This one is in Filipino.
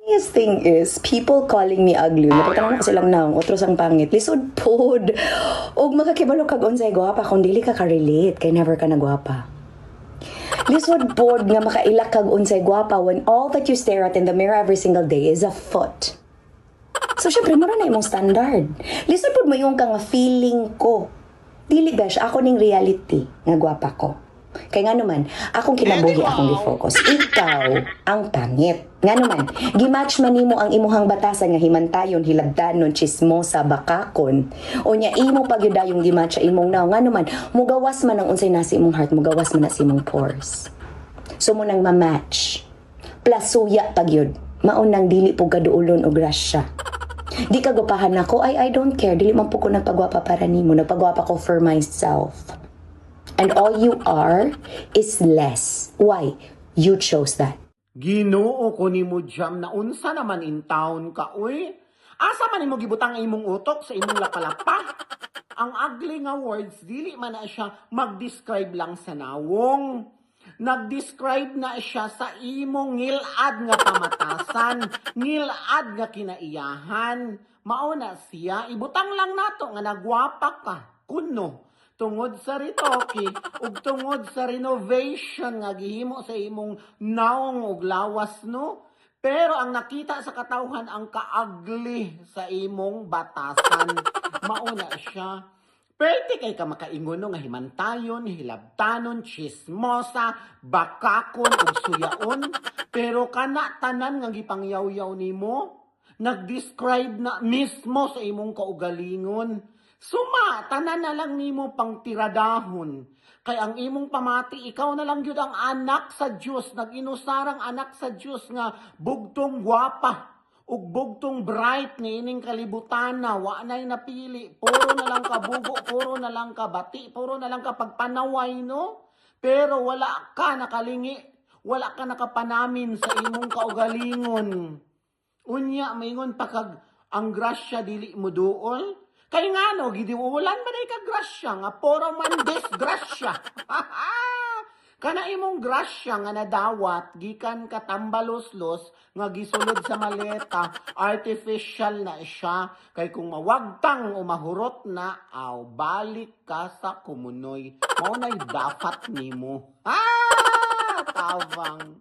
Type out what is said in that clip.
Funniest thing is, people calling me ugly. Napatanong ko silang naong, otros ang pangit. Lisod pod. Og makakibalo kag unsay gwapa kung dili ka ka-relate kay never ka na gwapa. Lisod pod nga makailak kag unsay gwapa when all that you stare at in the mirror every single day is a foot. So syempre mura na imong standard. Lisod pod mo yung ka nga feeling ko. Dili besh ako ning reality nga gwapa ko. Kay nga naman, akong kinabuhi akong gi-focus. Ikaw ang pangit. Nga naman, gimatch man nimo ang imuhang batasan nga himantayon, hilabdanon, chismosa, bakakon. O nya imo pagyudayong gimatch sa imong naw. Nga naman, mugawas man ang unsay nasi imong heart, mugawas man na sa imong pores. So mo nang mamatch. Plus suya pagyud. Maunang dili po kaduulon o grasya. Di ka gupahan ako, I don't care. Dili man po ko nagpagwapa para nimo. Nagpagwapa ko for myself. And all you are is less. Why? You chose that. Ginoo ko ni mo jam na unsa naman in town ka, uy. Asa man imo gibutang imong utok sa imong lapalapa? Ang ugly nga words, dili man na siya mag-describe lang sa nawong. Nag-describe na siya sa imong ngilad nga pamatasan, ngilad nga kinaiyahan. Mauna siya, ibutang lang nato nga nagwapa ka, kuno. Tungod sa ritoke, ug tungod sa renovation nga gihimo sa imong naong ug lawas, no? Pero ang nakita sa katawhan ang kaagli sa imong batasan. Mauna siya. Pwede kay ka makaingon no nga himantayon, hilabtanon, chismosa, bakakon ug suyaon. Pero kana tanan nga gipangyaw-yaw nimo, nag-describe na mismo sa imong kaugalingon. Suma, tanan na lang nimo pang tiradahon. Kay ang imong pamati, ikaw na lang yun ang anak sa Diyos, nag-inusarang anak sa Diyos nga bugtong gwapa, ug bugtong bright ni ining kalibutan na, wa na'y napili, puro na lang ka bugo, puro na lang ka bati, puro na lang ka pagpanaway, no? Pero wala ka nakalingi, wala ka nakapanamin sa imong kaugalingon. Unya, maingon pa kag, ang grasya dili mo duol, kay nga no, gidiwulan man ay kagrasya nga, poro man disgrasya. Kana imong grasya nga nadawat, gikan katambaloslos, nga gisulod sa maleta, artificial na siya. Kay kung mawagtang o mahurot na, aw, balik ka sa kumunoy. Maunay dapat nimo. Tawang.